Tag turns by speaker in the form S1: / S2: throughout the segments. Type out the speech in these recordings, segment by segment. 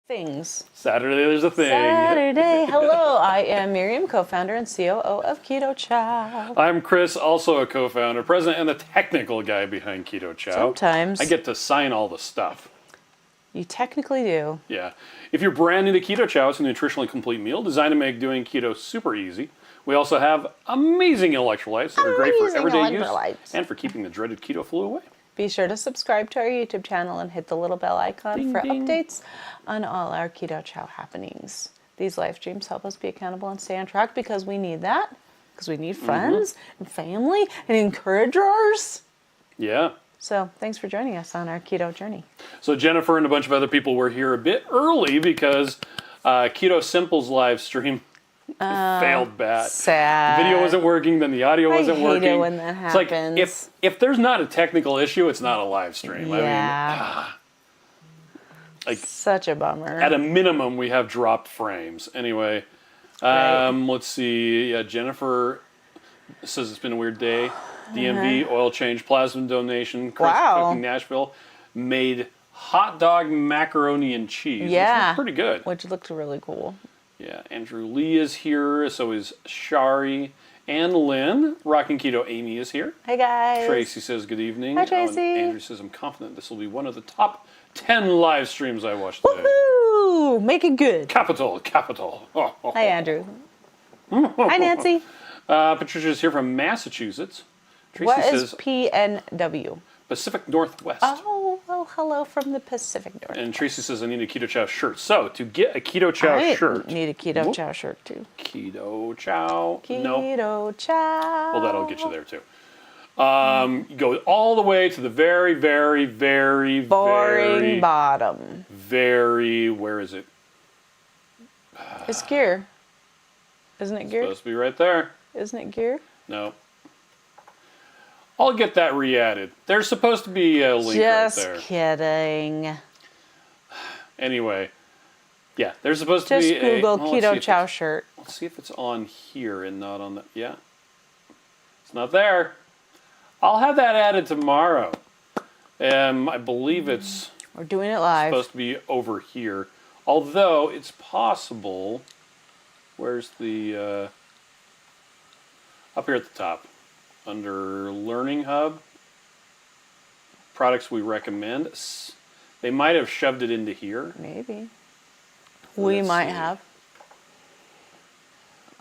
S1: things.
S2: Saturday, there's a thing.
S1: Saturday. Hello, I am Miriam, co-founder and COO of Keto Chow.
S2: I'm Chris, also a co-founder, president, and the technical guy behind Keto Chow.
S1: Sometimes.
S2: I get to sign all the stuff.
S1: You technically do.
S2: Yeah. If you're brand new to Keto Chow, it's a nutritionally complete meal designed to make doing keto super easy. We also have amazing electrolytes that are great for everyday use and for keeping the dreaded keto flu away.
S1: Be sure to subscribe to our YouTube channel and hit the little bell icon for updates on all our Keto Chow happenings. These live streams help us be accountable and stay on track because we need that. Because we need friends and family and encouragers.
S2: Yeah.
S1: So thanks for joining us on our keto journey.
S2: So Jennifer and a bunch of other people were here a bit early because Keto Simple's live stream failed bad.
S1: Sad.
S2: The video wasn't working, then the audio wasn't working.
S1: I hate it when that happens.
S2: It's like if there's not a technical issue, it's not a live stream.
S1: Yeah.
S2: I mean,
S1: such a bummer.
S2: At a minimum, we have dropped frames. Anyway, let's see. Yeah, Jennifer says it's been a weird day. DMV, oil change, plasma donation. Chris Cooking Nashville made hot dog macaroni and cheese.
S1: Yeah.
S2: Which was pretty good.
S1: Which looked really cool.
S2: Yeah, Andrew Lee is here, so is Shari and Lynn. Rockin' Keto Amy is here.
S1: Hey guys.
S2: Tracy says good evening.
S1: Hi Tracy.
S2: Andrew says I'm confident this will be one of the top 10 live streams I watched today.
S1: Woohoo! Make it good.
S2: Capital.
S1: Hi Andrew. Hi Nancy.
S2: Patricia's here from Massachusetts. Tracy
S1: What
S2: says
S1: is PNW?
S2: Pacific Northwest.
S1: Oh, well, hello from the Pacific Northwest.
S2: And Tracy says I need a Keto Chow shirt. So to get a Keto Chow shirt.
S1: I need a Keto Chow shirt too.
S2: Keto Chow.
S1: Keto Chow.
S2: Well, that'll get you there too. You go all the way to the very, very, very,
S1: boring bottom.
S2: Very, where is it?
S1: It's gear. Isn't it gear?
S2: Supposed to be right there.
S1: Isn't it gear?
S2: No. I'll get that re-added. There's supposed to be a link right there.
S1: Just kidding.
S2: Anyway, yeah, there's supposed to
S1: be
S2: a...
S1: Just Google Keto Chow shirt.
S2: Let's see if it's on here and not on the... Yeah. It's not there. I'll have that added tomorrow. I believe it's...
S1: We're doing it live.
S2: Supposed to be over here. Although, it's possible... Where's the... up here at the top. Under Learning Hub, products we recommend. They might have shoved it into here.
S1: Maybe. We might have.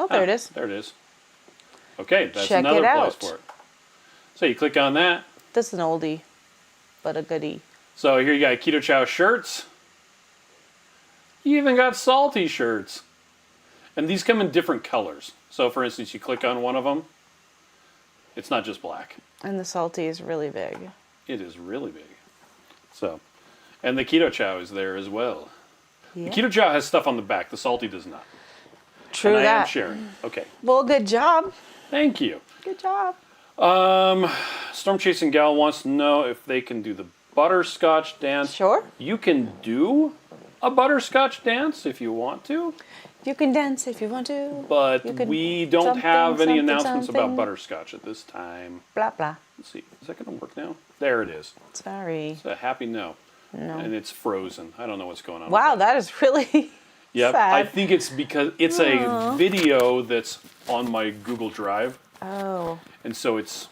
S1: Oh, there it is.
S2: There it is. Okay, that's
S1: Check
S2: another
S1: it
S2: place
S1: out.
S2: for it. So you click on that.
S1: This is an oldie, but a goodie.
S2: So here you got Keto Chow shirts. You even got salty shirts. And these come in different colors. So for instance, you click on one of them. It's not just black.
S1: And the salty is really big.
S2: It is really big. So, and the Keto Chow is there as well.
S1: Yeah.
S2: The Keto Chow has stuff on the back. The salty does not.
S1: True
S2: and
S1: that.
S2: I am sharing. Okay.
S1: Well, good job.
S2: Thank you.
S1: Good job.
S2: Storm Chasing Gal wants to know if they can do the butterscotch dance.
S1: Sure.
S2: You can do a butterscotch dance if you want to.
S1: You can dance if you want to.
S2: But we don't have any announcements about
S1: something.
S2: butterscotch at this time.
S1: Blah, blah.
S2: Let's see. Is that going to work now? There it is.
S1: Sorry.
S2: It's a happy no.
S1: No.
S2: And it's frozen. I don't know what's going on.
S1: Wow,
S2: with
S1: that is really
S2: Yep.
S1: sad.
S2: I think it's because it's a video that's on my Google Drive.
S1: Oh.
S2: And so it's...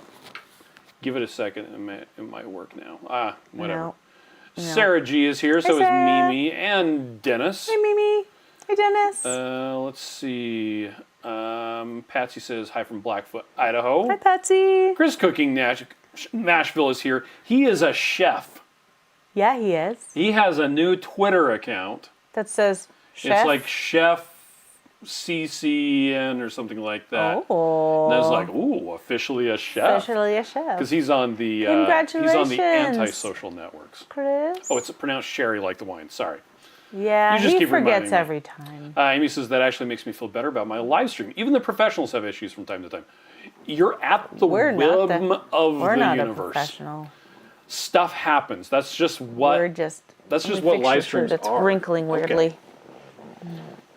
S2: Give it a second. It might work now. Whatever.
S1: No.
S2: Sarah G is here. So
S1: Sarah.
S2: is Mimi and Dennis.
S1: Hey, Mimi. Hey, Dennis.
S2: Let's see. Patsy says, hi from Blackfoot, Idaho.
S1: Hi, Patsy.
S2: Chris Cooking Nashville is here. He is a chef.
S1: Yeah, he is.
S2: He has a new Twitter account.
S1: That says chef.
S2: It's like Chef CCN or something like that.
S1: Oh.
S2: And I was like, ooh, officially a chef.
S1: Officially a chef.
S2: Because he's on the antisocial networks.
S1: Chris.
S2: Oh, it's pronounced sherry like the wine. Sorry.
S1: Yeah,
S2: You just
S1: he
S2: keep reminding
S1: forgets
S2: me.
S1: every time.
S2: Amy says that actually makes me feel better about my live stream. Even the professionals have issues from time to time. You're at the whim of the
S1: We're not
S2: universe.
S1: a professional.
S2: Stuff happens. That's just what. That's just what live streams
S1: It's
S2: are.
S1: wrinkling weirdly.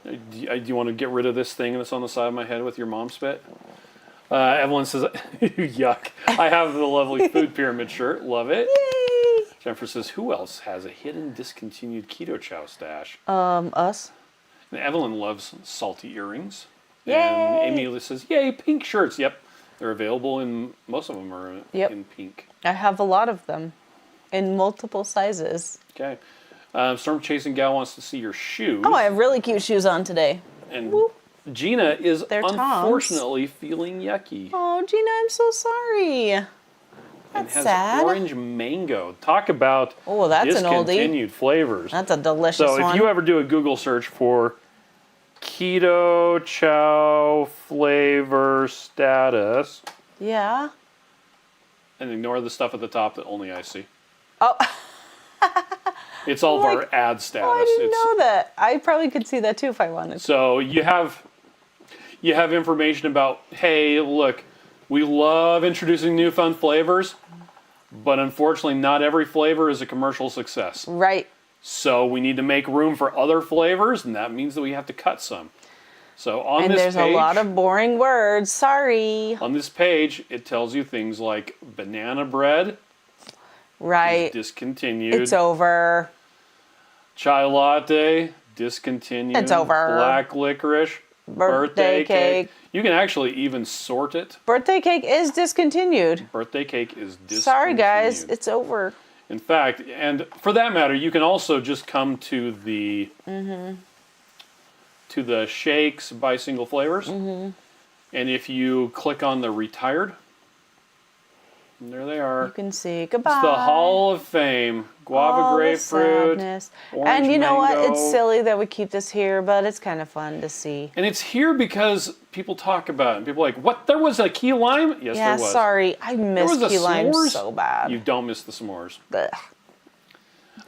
S2: Okay. Do you want to get rid of this thing that's on the side of my head with your mom spit? Evelyn says, yuck. I have the lovely food pyramid shirt. Love it.
S1: Yay!
S2: Jennifer says, who else has a hidden discontinued Keto Chow stash?
S1: Us.
S2: And Evelyn loves salty earrings.
S1: Yay!
S2: And Amy says, yay, pink shirts. Yep. They're available most of them are in pink.
S1: I have a lot of them in multiple sizes.
S2: Okay. Storm Chasing Gal wants to see your shoes.
S1: Oh, I have really cute shoes on today.
S2: And
S1: Whoop.
S2: Gina is
S1: They're
S2: unfortunately feeling yucky.
S1: Oh, Gina, I'm so sorry.
S2: And
S1: That's
S2: has
S1: sad.
S2: orange mango. Talk about
S1: that's an oldie.
S2: discontinued flavors.
S1: That's a delicious one.
S2: So if you ever do a Google search for Keto Chow flavor status,
S1: yeah.
S2: and ignore the stuff at the top that only I see.
S1: Oh.
S2: It's all of our ad status.
S1: Oh, I didn't know that. I probably could see that too if I wanted.
S2: So you have information about, hey, look, we love introducing new fun flavors, but unfortunately not every flavor is a commercial success.
S1: Right.
S2: So we need to make room for other flavors, and that means that we have to cut some. So on
S1: And
S2: this
S1: there's
S2: page,
S1: a lot of boring words. Sorry.
S2: on this page, it tells you things like banana bread
S1: Right.
S2: is discontinued.
S1: It's over.
S2: Chai latte, discontinued.
S1: It's over.
S2: Black licorice,
S1: Birthday cake.
S2: You can actually even sort it.
S1: Birthday cake is discontinued.
S2: Birthday cake is discontinued.
S1: Sorry, guys. It's over.
S2: In fact, and for that matter, you can also just come to the to the shakes by single flavors, and if you click on the retired, and there they are.
S1: You can see. Goodbye.
S2: It's the Hall of Fame. Guava,
S1: All the
S2: grapefruit,
S1: sadness.
S2: orange
S1: And you know what?
S2: mango.
S1: It's silly that we keep this here, but it's kind of fun to see.
S2: And it's here because people talk about it. And people are like, what? There was a key lime? Yes,
S1: Yeah,
S2: there was.
S1: sorry. I miss
S2: was a
S1: key lime
S2: s'mores?
S1: so bad.
S2: You don't miss the s'mores.
S1: Ugh.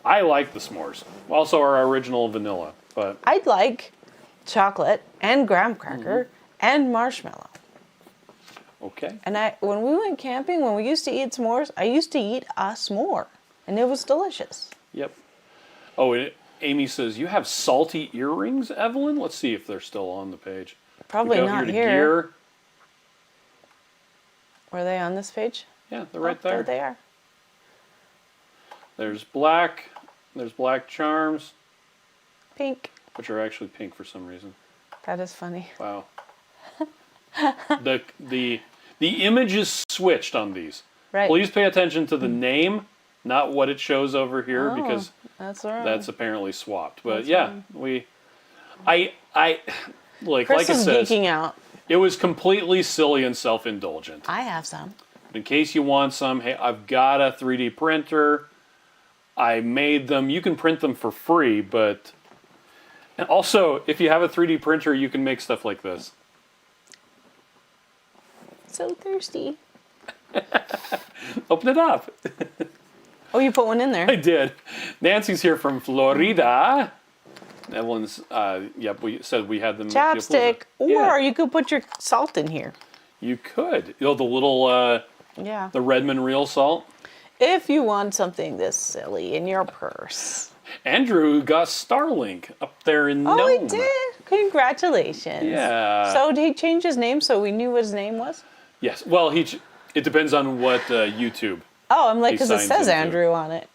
S2: I like the s'mores. Also, our original vanilla. But
S1: I'd like chocolate and graham cracker and marshmallow.
S2: okay.
S1: And when we went camping, when we used to eat s'mores, I used to eat a s'more. And it was delicious.
S2: Yep. Oh, and Amy says, you have salty earrings, Evelyn? Let's see if they're still on the page.
S1: Probably
S2: We go
S1: not
S2: to
S1: here.
S2: gear.
S1: Were they on this page?
S2: Yeah, they're right
S1: Oh,
S2: there.
S1: There they are.
S2: There's black. There's black charms,
S1: Pink.
S2: which are actually pink for some reason.
S1: That is funny.
S2: Wow. the image is switched on these.
S1: Right.
S2: Please pay attention to the name, not what it shows over here,
S1: Oh,
S2: because
S1: that's all right.
S2: that's apparently swapped. But
S1: That's
S2: yeah,
S1: fine.
S2: like
S1: Chris
S2: I
S1: is
S2: said,
S1: geeking out.
S2: it was completely silly and self-indulgent.
S1: I have some.
S2: In case you want some, hey, I've got a 3D printer. I made them. You can print them for free, but... And also, if you have a 3D printer, you can make stuff like this.
S1: So thirsty.
S2: Open it up.
S1: Oh, you put one in there.
S2: I did. Nancy's here from Florida. Evelyn's, we said we had them.
S1: Chapstick.
S2: Yeah.
S1: Or you could put your salt in here.
S2: You could. You know, the little,
S1: Yeah.
S2: the Redmond real salt.
S1: If you want something this silly in your purse.
S2: Andrew got Starlink up there in Nome.
S1: Oh, he did. Congratulations.
S2: Yeah.
S1: So did he change his name so we knew what his name was?
S2: Yes. Well, it depends on what YouTube.
S1: Oh, I'm like,
S2: He
S1: because it
S2: signs
S1: says
S2: into.
S1: Andrew on it.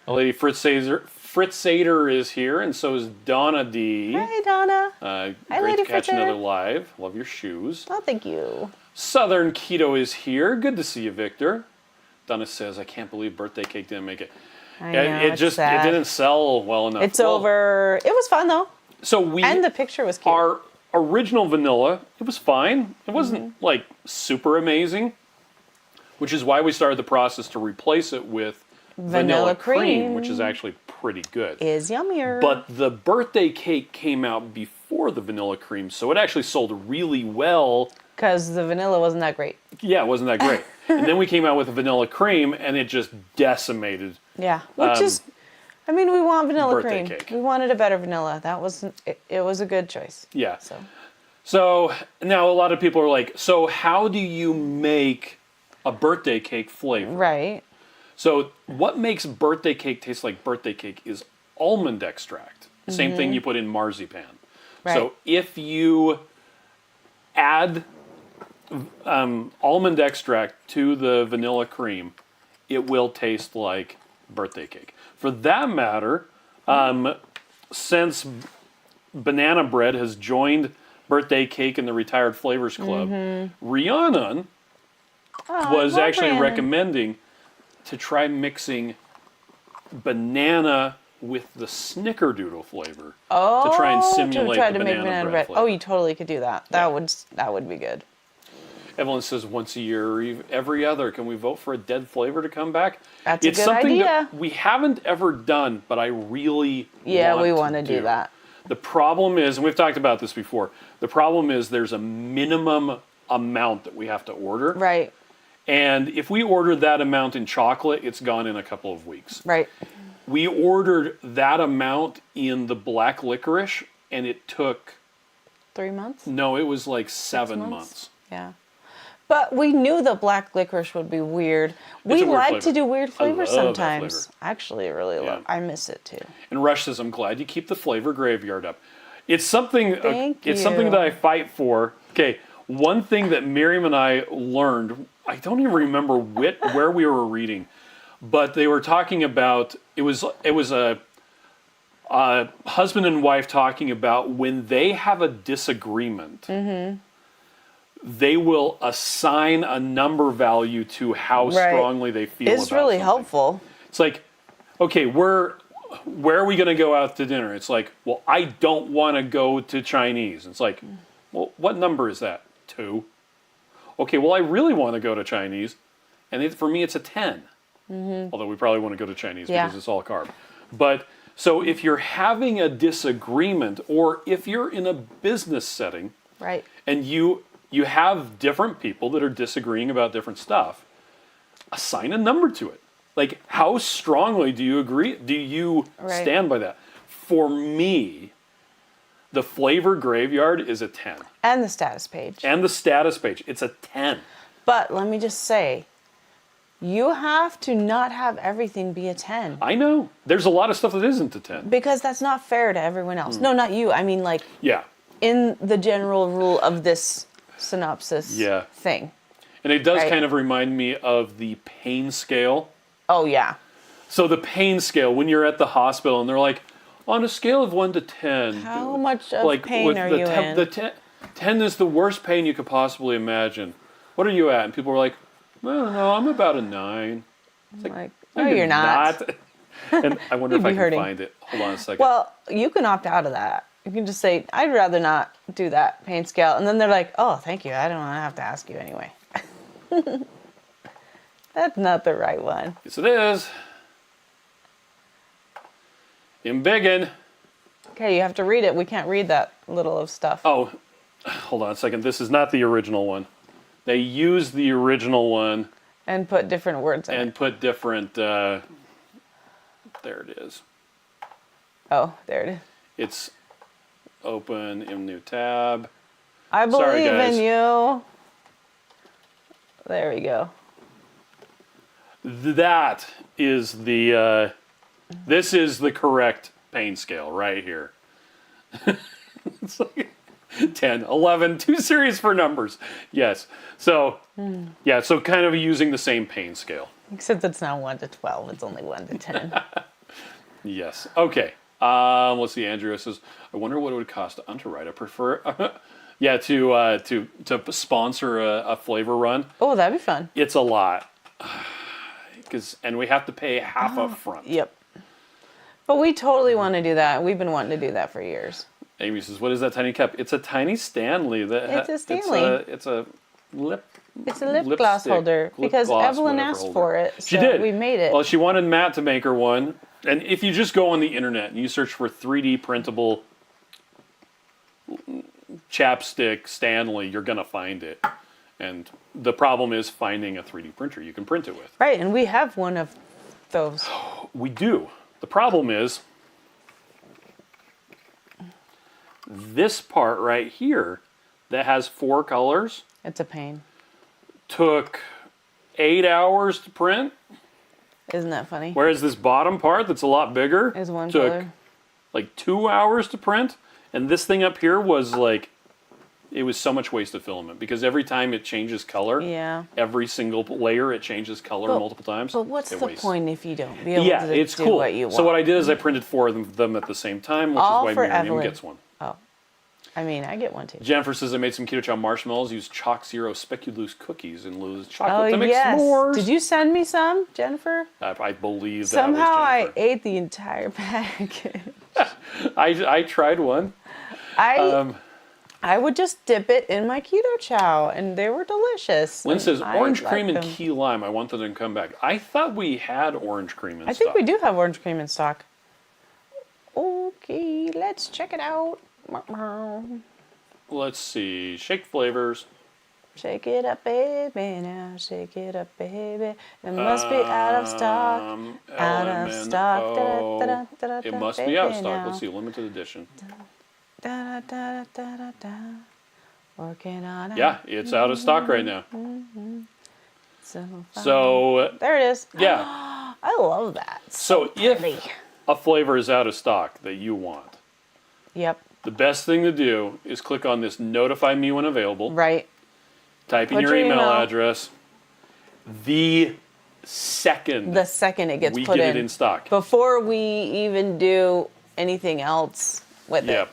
S2: Lady Fritz Sater is here, and so is Donna D.
S1: Hi, Donna.
S2: Great
S1: Lady
S2: to catch
S1: Fritz Sater.
S2: another live. Love your shoes.
S1: Oh, thank you.
S2: Southern Keto is here. Good to see you, Victor. Donna says, I can't believe birthday cake didn't make it.
S1: I know,
S2: It
S1: it's sad.
S2: didn't sell well enough.
S1: It's over. It was fun, though.
S2: So
S1: And the picture was cute.
S2: our original vanilla, it was fine. It wasn't
S1: Mm-hmm.
S2: like super amazing, which is why we started the process to replace it with vanilla cream, which is actually pretty good.
S1: Is yummier.
S2: But the birthday cake came out before the vanilla cream, so it actually sold really well.
S1: Because the vanilla wasn't that great.
S2: Yeah, it wasn't that great. And then we came out with a vanilla cream, and it just decimated.
S1: Yeah. Which is, I mean, we want vanilla
S2: birthday
S1: cream.
S2: cake.
S1: We wanted a better vanilla. That wasn't, it was a good choice.
S2: Yeah.
S1: So,
S2: So now a lot of people are like, so how do you make a birthday cake flavor?
S1: right.
S2: So what makes birthday cake taste like birthday cake is almond extract. Same thing you put in marzipan.
S1: Right.
S2: So if you add almond extract to the vanilla cream, it will taste like birthday cake. For that matter, since Banana Bread has joined Birthday Cake in the Retired Flavors Club, Rhiannon was actually recommending to try mixing banana with the Snickerdoodle flavor to try and simulate the banana bread flavor.
S1: Oh, you totally could do that. That would be good.
S2: Evelyn says once a year or every other. Can we vote for a dead flavor to come back?
S1: That's a good idea.
S2: It's something that we haven't ever done, but I really want to
S1: do that.
S2: The problem is, and we've talked about this before, the problem is there's a minimum amount that we have to order.
S1: Right.
S2: And if we order that amount in chocolate, it's gone in a couple of weeks.
S1: Right.
S2: We ordered that amount in the black licorice, and it took...
S1: 3 months?
S2: No, it was like 7 months.
S1: Yeah. But we knew the black licorice would be weird. We like to do weird flavors sometimes. Actually, I really love. I miss it too.
S2: And Rush says, "I'm glad you keep the flavor graveyard up." It's something.
S1: It's
S2: something that I fight for. Okay, one thing that Miriam and I learned. I don't even remember where we were reading, but they were talking about. It was a husband and wife talking about when they have a disagreement. They will assign a number value to how strongly they feel about something.
S1: It's really helpful.
S2: It's like, okay, where are we going to go out to dinner? It's like, well, I don't want to go to Chinese. It's like, well, what number is that? 2. Okay, well, I really want to go to Chinese. And for me, it's a 10. Although we probably want to go to Chinese because it's all carb. But so if you're having a disagreement or if you're in a business setting and you have different people that are disagreeing about different stuff, assign a number to it. Like, how strongly do you agree? Do you stand by that? For me, the flavor graveyard is a 10.
S1: And the status page.
S2: It's a 10.
S1: But let me just say, you have to not have everything be a 10.
S2: I know. There's a lot of stuff that isn't a 10.
S1: Because that's not fair to everyone else. No, not you. I mean, like, in the general rule of this synopsis thing.
S2: And it does kind of remind me of the pain scale.
S1: Oh, yeah.
S2: So the pain scale, when you're at the hospital and they're like, on a scale of 1 to 10.
S1: How much of pain are you in?
S2: 10 is the worst pain you could possibly imagine. What are you at? And people were like, well, no, I'm about a 9.
S1: It's like, no, you're not.
S2: And I wonder if I can find it. Hold on a second.
S1: Well, you can opt out of that. You can just say, I'd rather not do that pain scale. And then they're like, oh, thank you. I don't want to have to ask you anyway. That's not the right one.
S2: Yes, it is. In biggin.
S1: Okay, you have to read it. We can't read that little of stuff.
S2: Oh, hold on a second. This is not the original one. They used the original one.
S1: And put different words in it.
S2: And put different, there it is.
S1: Oh, there it is.
S2: It's open in new tab.
S1: I believe in you. There we go.
S2: That is the, this is the correct pain scale right here. It's like 10, 11, too serious for numbers. Yes. So, yeah, so kind of using the same pain scale.
S1: Except it's not 1 to 12. It's only 1 to 10.
S2: Yes. Okay. Let's see. Andrew says, I wonder what it would cost to underwrite. I prefer, to sponsor a flavor run.
S1: Oh, that'd be fun.
S2: It's a lot. And we have to pay half up front.
S1: Yep. But we totally want to do that. We've been wanting to do that for years.
S2: Amy says, what is that tiny cup? It's a tiny Stanley.
S1: It's a Stanley.
S2: It's a lip
S1: gloss holder. Because Evelyn asked for it. So
S2: she did.
S1: We made it.
S2: Well, she wanted Matt to make her one. And if you just go on the internet and you search for 3D printable chapstick Stanley, you're going to find it. And the problem is finding a 3D printer you can print it with.
S1: Right, and we have one of those.
S2: We do. The problem is this part right here that has 4 colors.
S1: It's a pain.
S2: Took 8 hours to print.
S1: Isn't that funny?
S2: Whereas this bottom part that's a lot bigger
S1: is one
S2: took
S1: color.
S2: Like 2 hours to print. And this thing up here was like It was so much wasted filament because every time it changes color,
S1: Yeah.
S2: every single layer it changes color multiple times.
S1: But what's
S2: it
S1: the
S2: wastes.
S1: point if you don't be able
S2: Yeah,
S1: to
S2: it's
S1: do
S2: cool.
S1: what you want?
S2: So what I did is I printed 4 of them at the same time, which
S1: All
S2: is
S1: for
S2: why Miriam
S1: Evelyn.
S2: gets one.
S1: Oh. I mean, I get one too.
S2: Jennifer says I made some Keto Chow marshmallows, used Chalk Zero Speculoos cookies, and Lou's chocolate
S1: Oh,
S2: to make
S1: yes.
S2: s'mores.
S1: Did you send me some, Jennifer?
S2: I believe that
S1: Somehow
S2: was
S1: I
S2: Jennifer.
S1: ate the entire package.
S2: I tried one.
S1: I would just dip it in my Keto Chow, and they were delicious.
S2: Lynn
S1: and
S2: says
S1: I
S2: orange
S1: like
S2: cream and
S1: them.
S2: key lime. I want them to come back. I thought we had orange cream in
S1: I
S2: stock.
S1: think we do have orange cream in stock. Okay, let's check it out.
S2: Let's see. Shake flavors.
S1: Shake it up, baby, now shake it up, baby. It must be out of stock. Out of stock.
S2: LMNO. It must be out of stock. Let's see. Limited edition.
S1: Da, da, da, da, da. Working on it.
S2: Yeah, it's out of stock right now.
S1: So there it is.
S2: Yeah.
S1: I love that.
S2: So
S1: pretty.
S2: if a flavor is out of stock that you want,
S1: Yep.
S2: the best thing to do is click on this notify me when available.
S1: Right.
S2: Type in
S1: Put
S2: your
S1: your
S2: email
S1: email.
S2: address. The second
S1: The second it gets
S2: we
S1: put
S2: get it in stock.
S1: before we even do anything else with
S2: Yep.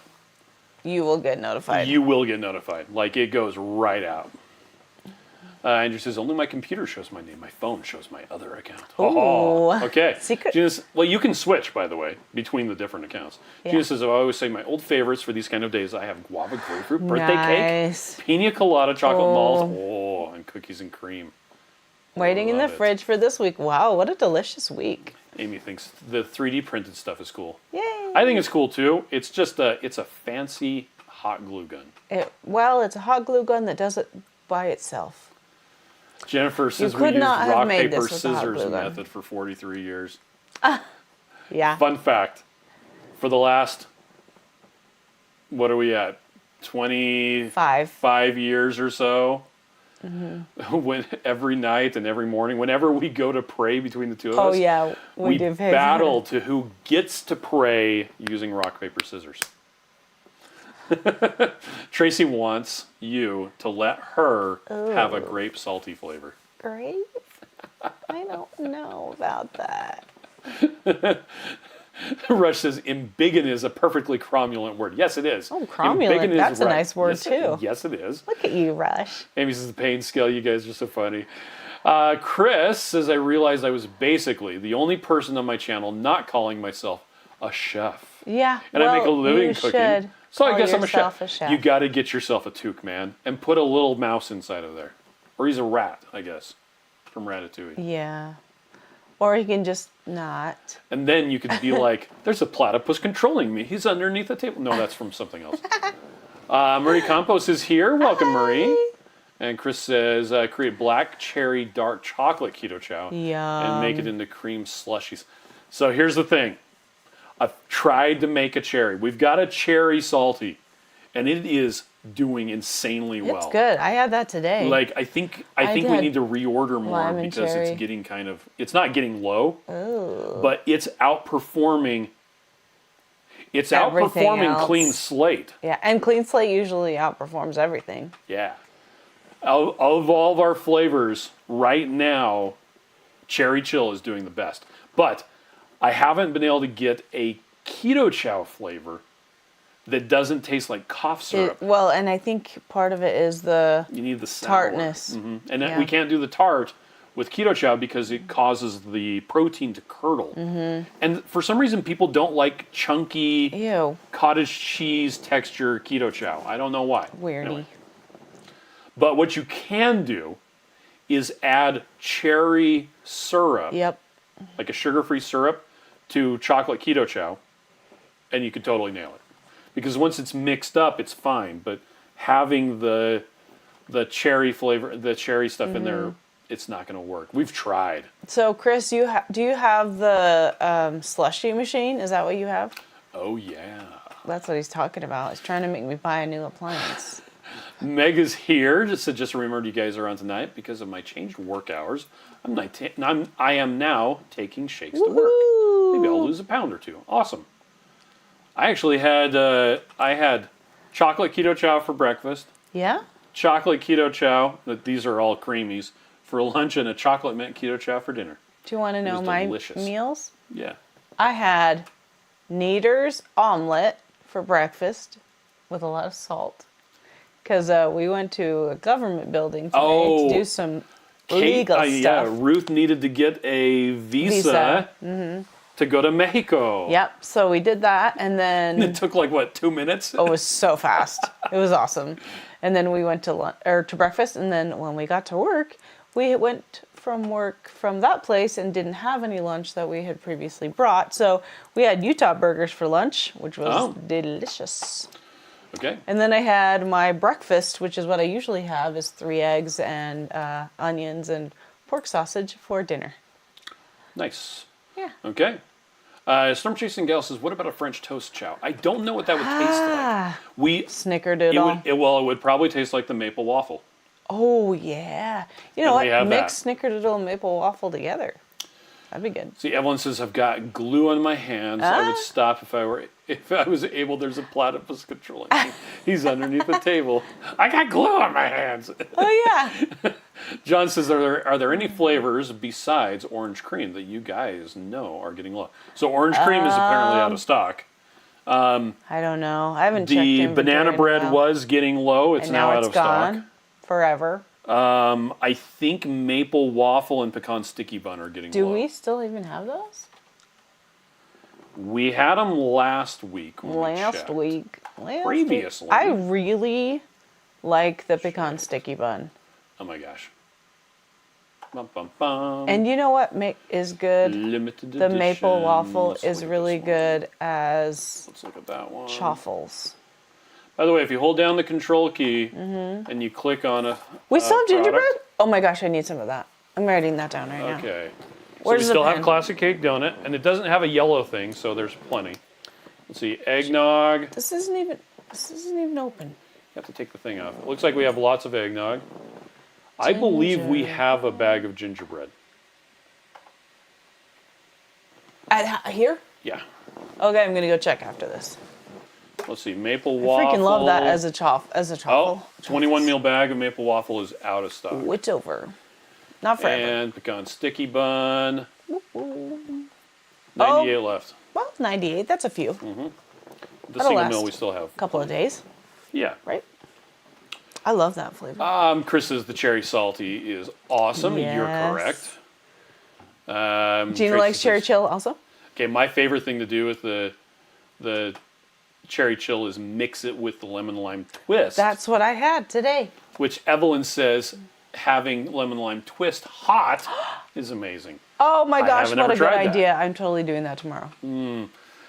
S1: it, you will get notified.
S2: You will get notified. Like it goes right out. Andrew says, only my computer shows my name. My phone shows my other account.
S1: Ooh.
S2: Okay.
S1: Secret.
S2: Gina, well, you can switch, by the way, between the different accounts.
S1: Yeah.
S2: Gina says, I always say my old favorites for these kind of days. I have guava grapefruit birthday cake,
S1: Nice.
S2: pina colada chocolate malt, and cookies and cream.
S1: Waiting in the
S2: Love it.
S1: fridge for this week. Wow, what a delicious week.
S2: Amy thinks the 3D printed stuff is cool.
S1: Yay.
S2: I think it's cool too. It's just it's a fancy hot glue gun.
S1: It's a hot glue gun that does it by itself.
S2: Jennifer says we
S1: could
S2: used
S1: not have
S2: rock,
S1: made
S2: paper,
S1: this with a hot
S2: scissors
S1: glue gun.
S2: method for 43 years.
S1: Yeah.
S2: Fun fact, for the last, what are we at, 25 years or so, when every night and every morning, whenever we go to pray between the two of us,
S1: Oh yeah,
S2: we
S1: do pay
S2: battle to who gets to pray using rock, paper, scissors. Tracy wants you to let her have a grape salty flavor.
S1: Great. I don't know about that.
S2: Rush says, embiggen is a perfectly cromulent word. Yes, it is.
S1: Oh, cromulent.
S2: Embiggen is
S1: That's a
S2: right.
S1: nice word,
S2: Yes,
S1: too.
S2: Yes, it is.
S1: Look at you, Rush.
S2: Amy says, the pain scale, you guys are so funny. Chris says, I realized I was basically the only person on my channel not calling myself a chef.
S1: Yeah.
S2: And I make a living
S1: you
S2: cooking.
S1: should
S2: So I
S1: call
S2: guess I'm a
S1: yourself
S2: chef. You got to get yourself a toque, man, and put a little mouse inside of there. Or he's a rat, I guess, from Ratatouille.
S1: Yeah. Or you can just not.
S2: And then you could be like, there's a platypus controlling me. He's underneath the table. No, that's from something else. Marie Campos is here. Welcome, Marie. And Chris says, create black cherry dark chocolate keto chow and make it into cream slushies. So here's the thing. I've tried to make a cherry. We've got a cherry salty, and it is doing insanely well.
S1: It's good. I had that today.
S2: Like I think we
S1: had
S2: need to reorder more
S1: lime and
S2: because
S1: cherry.
S2: it's getting it's not getting low, but it's outperforming. It's
S1: Everything
S2: outperforming
S1: else.
S2: Clean Slate.
S1: Yeah, and Clean Slate usually outperforms everything.
S2: Yeah. Of all of our flavors right now, Cherry Chill is doing the best. But I haven't been able to get a Keto Chow flavor that doesn't taste like cough syrup.
S1: And I think part of it is the
S2: You need the sour.
S1: tartness.
S2: And
S1: Yeah.
S2: we can't do the tart with Keto Chow because it causes the protein to curdle. And for some reason, people don't like chunky
S1: Ew.
S2: cottage cheese texture Keto Chow. I don't know why.
S1: Weirdy.
S2: Anyway. But what you can do is add cherry syrup,
S1: Yep.
S2: like a sugar-free syrup, to chocolate Keto Chow, and you could totally nail it. Because once it's mixed up, it's fine. But having the cherry flavor, the cherry stuff in there, it's not going to work. We've tried.
S1: So, Chris, do you have the slushy machine? Is that what you have?
S2: Oh, yeah.
S1: That's what he's talking about. He's trying to make me buy a new appliance.
S2: Meg is here. Just remembered you guys are on tonight because of my changed work hours. I am now taking shakes to work. Maybe I'll lose a pound or two. Awesome. I actually had chocolate Keto Chow for breakfast,
S1: Yeah?
S2: chocolate keto chow. These are all creamies for lunch, and a chocolate mint keto chow for dinner.
S1: Do you want to know my meals?
S2: Yeah.
S1: I had Nader's omelet for breakfast with a lot of salt. Because we went to a government building today to do some legal stuff.
S2: Yeah, Ruth needed to get a visa. To go to Mexico.
S1: Yep, so we did that, and then...
S2: It took like, what, 2 minutes?
S1: Oh, it was so fast. It was awesome. And then we went to breakfast, and then when we got to work, we went from work from that place and didn't have any lunch that we had previously brought. So we had Utah burgers for lunch, which was delicious.
S2: Okay.
S1: And then I had my breakfast, which is what I usually have, is 3 eggs and onions and pork sausage for dinner.
S2: Nice.
S1: Yeah.
S2: Okay. Storm Chasing Gal says, what about a French toast chow? I don't know what that would taste like. Snickerdoodle. It would probably taste like the maple waffle.
S1: Oh, yeah. You know what? Mix Snickerdoodle and maple waffle together. That'd be good.
S2: See, Evelyn says, I've got glue on my hands. I would stop if I was able. There's a platypus controlling me. He's underneath the table. I got glue on my hands.
S1: Oh, yeah.
S2: John says, are there any flavors besides orange cream that you guys know are getting low? So orange cream is apparently out of stock.
S1: I don't know. I haven't checked
S2: The banana bread was getting low. It's now out of stock.
S1: Forever.
S2: I think maple waffle and pecan sticky bun are getting low.
S1: Do we still even have those?
S2: We had them last week. Previously.
S1: I really like the pecan sticky bun.
S2: Oh my gosh. Bum, bum, bum.
S1: And you know what is good?
S2: Limited
S1: the
S2: edition.
S1: maple waffle is really good as
S2: Let's look at that one.
S1: chaffles.
S2: By the way, if you hold down the control key and you click on a
S1: We still have gingerbread? Oh my gosh, I need some of that. I'm writing that down right now.
S2: Okay. So we still have classic cake donut, and it doesn't have a yellow thing, so there's plenty. Let's see, eggnog.
S1: This isn't even open.
S2: You have to take the thing off. It looks like we have lots of eggnog. I believe we have a bag of gingerbread.
S1: Here?
S2: Yeah.
S1: Okay, I'm gonna go check after this.
S2: Let's see, maple waffle.
S1: I freaking love that as a chaffle.
S2: Oh, 21 meal bag of maple waffle is out of stock.
S1: It's over. Not forever.
S2: And pecan sticky bun. 98 left.
S1: Well, 98. That's a few.
S2: The single meal we still have.
S1: A couple of days.
S2: Yeah.
S1: Right? I love that flavor.
S2: Chris says the cherry salty is awesome.
S1: Yes.
S2: You're correct.
S1: Gina likes cherry chill also.
S2: Okay, my favorite thing to do with the cherry chill is mix it with the lemon lime twist.
S1: That's what I had today.
S2: Which Evelyn says having lemon lime twist hot is amazing.
S1: Oh my gosh, what a good idea.
S2: That.
S1: I'm totally doing that tomorrow.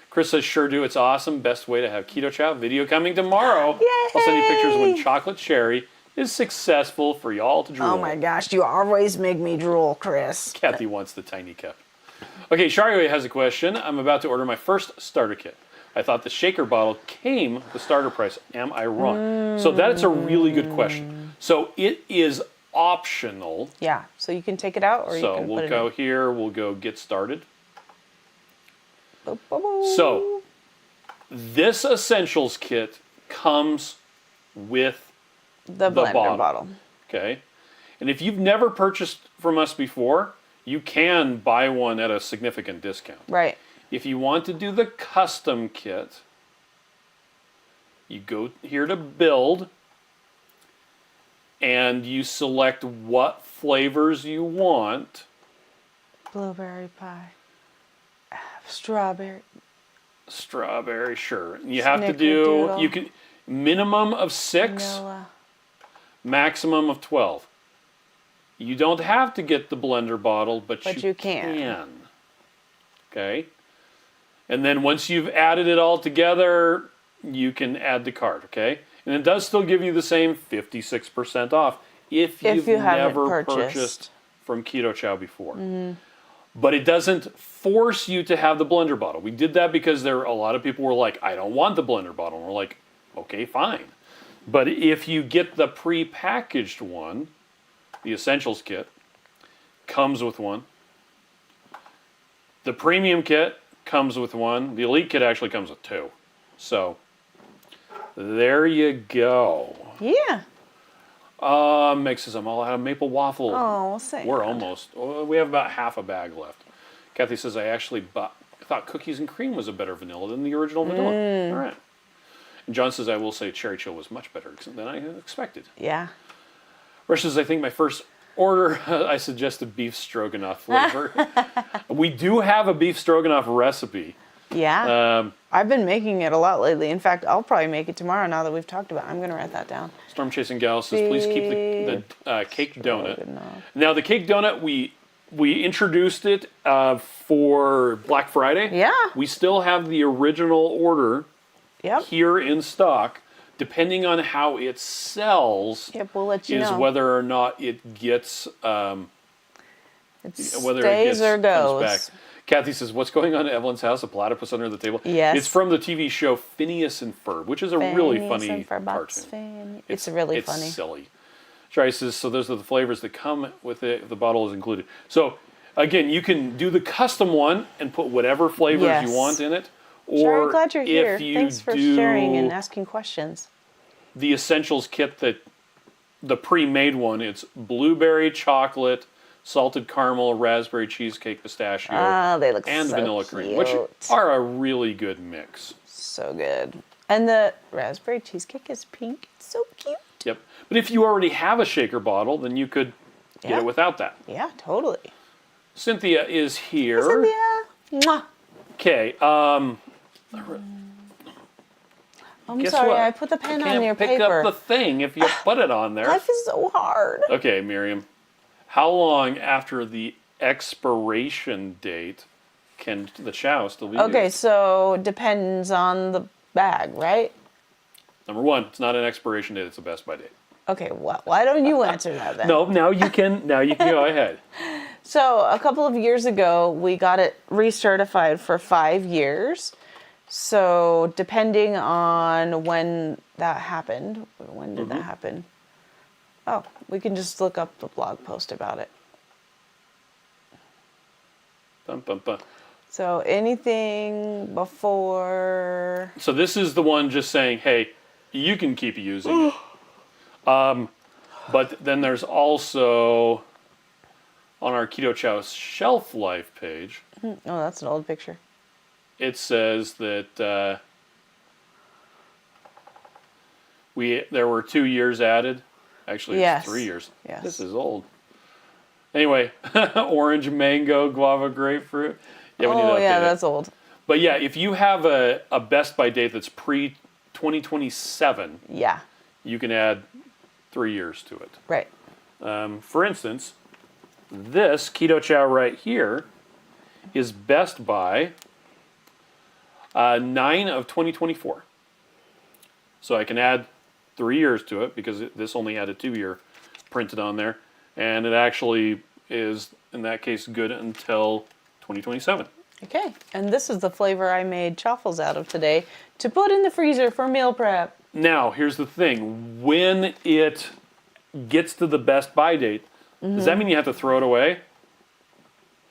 S2: Chris says, sure do. It's awesome. Best way to have Keto Chow. Video coming tomorrow.
S1: Yay!
S2: I'll send you pictures when chocolate cherry is successful for y'all to drool.
S1: Oh my gosh, you always make me drool, Chris.
S2: Kathy wants the tiny cup. Okay, Shario has a question. I'm about to order my first starter kit. I thought the shaker bottle came with the starter price. Am I wrong? So that's a really good question. So it is optional.
S1: Yeah, so you can take it out or you can put it in.
S2: So we'll go here. We'll go get started. So this essentials kit comes with
S1: the blender bottle.
S2: Okay. And if you've never purchased from us before, you can buy one at a significant discount.
S1: Right.
S2: If you want to do the custom kit, you go here to build and you select what flavors you want.
S1: Blueberry pie. Strawberry.
S2: Strawberry, sure. You have to do minimum of 6,
S1: vanilla.
S2: Maximum of 12. You don't have to get the blender bottle, but you can. Okay? And then once you've added it all together, you can add the cart, okay? And it does still give you the same 56% off if you've never purchased from Keto Chow before. But it doesn't force you to have the blender bottle. We did that because a lot of people were like, I don't want the blender bottle. And we're like, okay, fine. But if you get the pre-packaged one, the Essentials kit comes with one. The Premium kit comes with one. The Elite kit actually comes with 2. So there you go.
S1: Yeah.
S2: Meg says, I'm all out of maple waffle.
S1: Oh, sad.
S2: We're almost. We have about half a bag left. Kathy says, I thought cookies and cream was a better vanilla than the original vanilla. All right. And John says, I will say cherry chill was much better than I expected.
S1: Yeah.
S2: Rush says, I think my first order, I suggested beef stroganoff flavor. We do have a beef stroganoff recipe.
S1: Yeah. I've been making it a lot lately. In fact, I'll probably make it tomorrow now that we've talked about it. I'm going to write that down.
S2: Storm Chasing Gal says, please keep the cake donut. Now, the cake donut, we introduced it for Black Friday.
S1: Yeah.
S2: We still have the original order here in stock. Depending on how it sells,
S1: we'll let you know.
S2: Whether or not it gets
S1: whether it stays or goes.
S2: Comes back. Kathy says, "What's going on at Evelyn's house? A platypus under the table."
S1: Yes,
S2: it's from the TV show Phineas and Ferb, which is a really funny cartoon.
S1: It's really funny.
S2: It's silly. Shari says, "So those are the flavors that come with it. The bottle is included." So again, you can do the custom one and put whatever flavors you want in it. Or
S1: I'm glad you're here. Thanks for sharing and asking questions.
S2: The essentials kit, the pre-made one, it's blueberry, chocolate, salted caramel, raspberry cheesecake, pistachio,
S1: they look
S2: and
S1: so
S2: vanilla
S1: cute.
S2: cream, which are a really good mix.
S1: So good. And the raspberry cheesecake is pink. It's so cute.
S2: Yep. But if you already have a shaker bottle, then you could get it without that.
S1: Yeah, totally.
S2: Cynthia is here.
S1: Hi, Cynthia. Mwah.
S2: Okay.
S1: I'm
S2: Guess
S1: sorry,
S2: what?
S1: I put the pen on your
S2: pick
S1: paper.
S2: up the thing if you put it on there.
S1: Life is so hard.
S2: Okay, Miriam. How long after the expiration date can the chow still be used?
S1: So depends on the bag, right?
S2: Number one, it's not an expiration date, it's a best by date.
S1: Okay, well, why don't you answer that then?
S2: No, now you can go ahead.
S1: So a couple of years ago, we got it recertified for 5 years. So depending on when that happened, when did that happen? Oh, we can just look up the blog post about it.
S2: Bum, bum, bum.
S1: So anything before...
S2: So this is the one just saying, hey, you can keep using it. But then there's also, on our Keto Chow shelf life page...
S1: Oh, that's an old picture.
S2: It says that there were 2 years added. Actually, it's 3 years.
S1: Yes.
S2: This is old. Anyway, orange, mango, guava, grapefruit. Yeah, we need to update it.
S1: That's old.
S2: But yeah, if you have a best by date that's pre-2027, you can add 3 years to it.
S1: Right.
S2: For instance, this Keto Chow right here is best by 9 of 2024. So I can add 3 years to it because this only had a 2-year printed on there. And it actually is, in that case, good until 2027.
S1: Okay, and this is the flavor I made chaffles out of today to put in the freezer for meal prep.
S2: Now, here's the thing. When it gets to the best by date, does that mean you have to throw it away?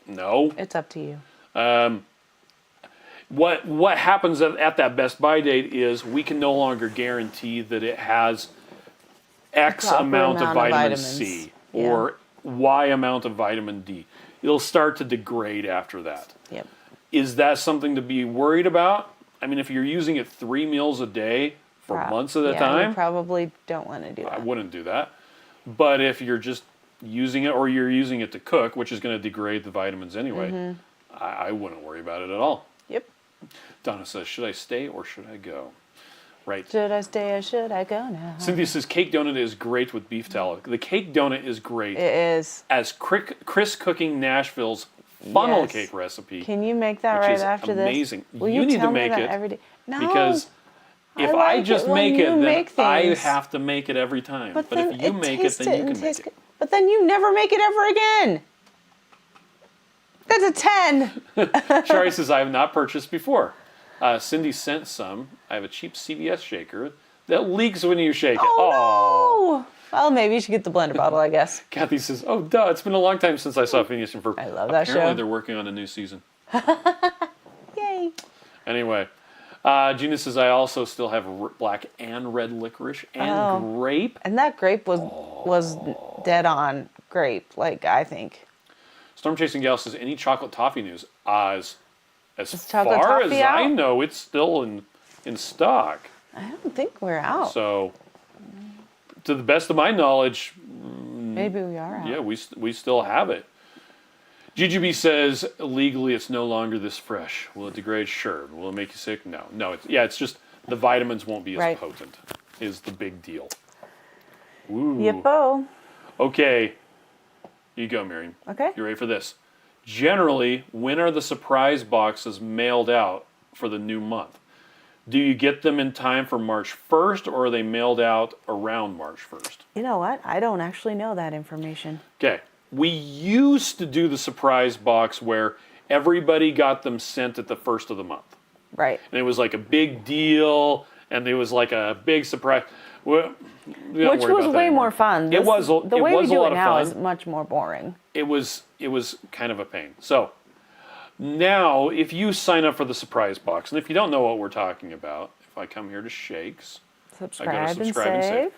S2: No.
S1: It's up to you.
S2: What happens at that best by date is we can no longer guarantee that it has X amount of vitamin C or Y amount of vitamin D. It'll start to degrade after that.
S1: Yep.
S2: Is that something to be worried about? I mean, if you're using it 3 meals a day for months at a time,
S1: you probably don't want to do that.
S2: I wouldn't do that. But if you're just using it or you're using it to cook, which is going to degrade the vitamins anyway, I wouldn't worry about it at all.
S1: Yep.
S2: Donna says, should I stay or should I go? Right.
S1: Should I stay or should I go now?
S2: Cynthia says, cake donut is great with beef tallow. The cake donut is great.
S1: It is.
S2: As Chris Cooking Nashville's funnel cake recipe.
S1: Can you make that right after
S2: amazing.
S1: this? Will
S2: you need
S1: tell
S2: to make
S1: me that
S2: it
S1: every day? No.
S2: Because if I just make it, then I
S1: things.
S2: have to make it every time.
S1: But
S2: if you make it, then you can make it.
S1: But then you never make it ever again. That's a 10.
S2: Shari says, I have not purchased before. Cindy sent some. I have a cheap CVS shaker that leaks when you shake it.
S1: Oh, no. Well, maybe you should get the blender bottle, I guess.
S2: Kathy says, oh, duh, it's been a long time since I saw Phineas and Ferb.
S1: I love that show.
S2: Apparently they're working on a new season.
S1: Yay.
S2: Anyway, Gina says, I also still have black and red licorice and grape.
S1: And that grape was dead on grape, like, I think.
S2: Storm Chasing Gal says, any chocolate toffee news? As
S1: chocolate
S2: far as
S1: toffee
S2: I
S1: out?
S2: know, it's still in stock.
S1: I don't think we're out.
S2: So, to the best of my knowledge,
S1: Maybe we are out.
S2: yeah, we still have it. GGB says, legally it's no longer this fresh. Will it degrade? Sure. Will it make you sick? No. No, it's just the vitamins won't be as potent is the big deal. Ooh.
S1: Yippo.
S2: Okay. You go, Miriam.
S1: Okay.
S2: You ready for this? Generally, when are the surprise boxes mailed out for the new month? Do you get them in time for March 1st, or are they mailed out around March 1st?
S1: You know what? I don't actually know that information.
S2: Okay. We used to do the surprise box where everybody got them sent at the first of the month.
S1: Right.
S2: And it was like a big deal, and it was like a big surprise. Well,
S1: which was way more fun.
S2: The way
S1: we do it now is much more boring.
S2: It was kind of a pain. So now, if you sign up for the surprise box, and if you don't know what we're talking about, if I come here to Shakes,
S1: subscribe and save.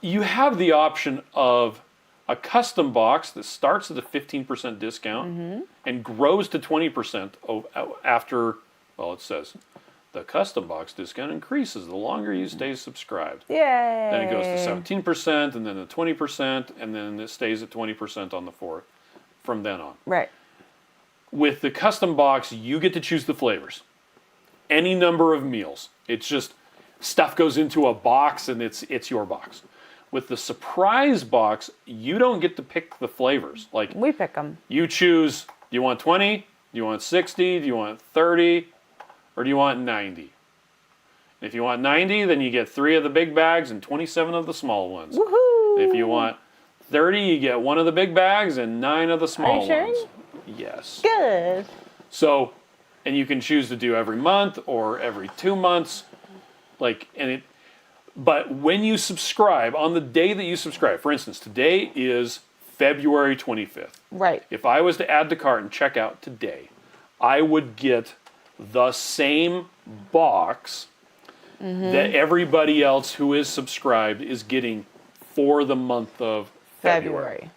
S2: You have the option of a custom box that starts at a 15% discount and grows to 20% after, well, it says the custom box discount increases the longer you stay subscribed.
S1: Yay!
S2: Then it goes to 17%, and then to 20%, and then it stays at 20% on the 4th from then on.
S1: Right.
S2: With the custom box, you get to choose the flavors. Any number of meals. It's just stuff goes into a box, and it's your box. With the surprise box, you don't get to pick the flavors. Like,
S1: we pick them.
S2: You choose, do you want 20? Do you want 60? Do you want 30? Or do you want 90? If you want 90, then you get 3 of the big bags and 27 of the small ones.
S1: Woohoo!
S2: If you want 30, you get 1 of the big bags and 9 of the small ones. Yes.
S1: Good.
S2: So, and you can choose to do every month or every 2 months. But when you subscribe, on the day that you subscribe, for instance, today is February 25th.
S1: Right.
S2: If I was to add to cart and check out today, I would get the same box that everybody else who is subscribed is getting for the month of February.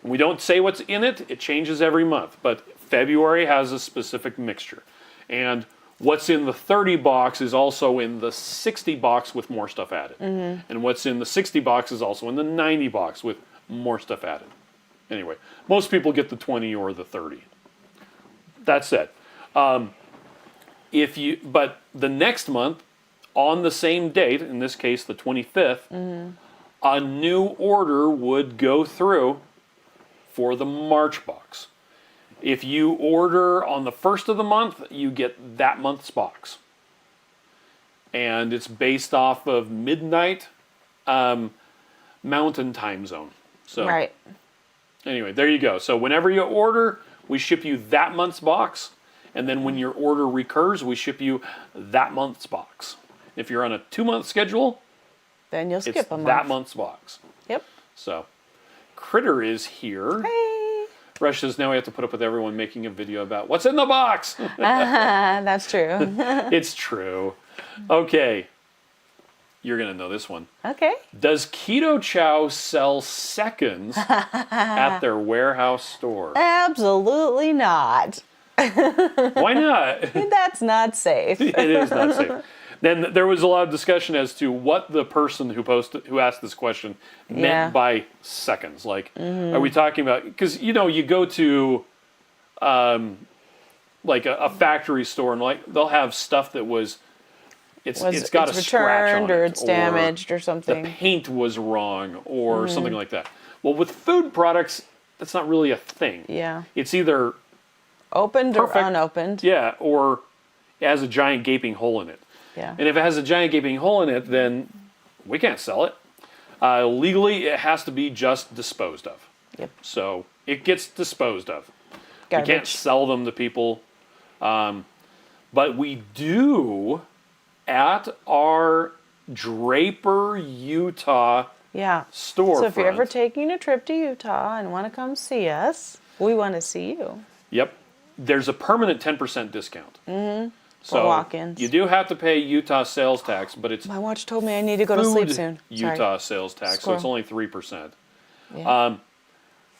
S2: And we don't say what's in it. It changes every month. But February has a specific mixture. And what's in the 30 box is also in the 60 box with more stuff added. And what's in the 60 box is also in the 90 box with more stuff added. Anyway, most people get the 20 or the 30. That said, but the next month, on the same date, in this case the 25th, a new order would go through for the March box. If you order on the 1st of the month, you get that month's box. And it's based off of midnight Mountain Time Zone. So,
S1: right.
S2: Anyway, there you go. So whenever you order, we ship you that month's box. And then when your order recurs, we ship you that month's box. If you're on a 2-month schedule,
S1: then you'll skip a month.
S2: That month's box.
S1: Yep.
S2: So, Critter is here.
S1: Hey.
S2: Rush says, now we have to put up with everyone making a video about what's in the box.
S1: That's true.
S2: It's true. Okay. You're going to know this one.
S1: Okay.
S2: Does Keto Chow sell seconds at their warehouse store?
S1: Absolutely not.
S2: Why not?
S1: That's not safe.
S2: It is not safe. Then there was a lot of discussion as to what the person who asked this question meant by seconds. Like, are we talking about? Because you go to like a factory store and like they'll have stuff that it's got a scratch on it,
S1: or it's damaged or something.
S2: The paint was wrong or something like that. Well, with food products, that's not really a thing.
S1: Yeah.
S2: It's either
S1: opened
S2: perfect,
S1: or unopened.
S2: Yeah, or it has a giant gaping hole in it.
S1: Yeah.
S2: And if it has a giant gaping hole in it, then we can't sell it. Legally, it has to be just disposed of.
S1: Yep.
S2: So it gets disposed of.
S1: Garbage.
S2: We can't sell them to people. But we do at our Draper, Utah storefront.
S1: So if you're ever taking a trip to Utah and want to come see us, we want to see you.
S2: Yep. There's a permanent 10% discount. So
S1: walk-ins.
S2: you do have to pay Utah sales tax, but it's
S1: My watch told me I need to go to sleep soon.
S2: Utah sales tax, so it's only 3%.
S1: Yeah.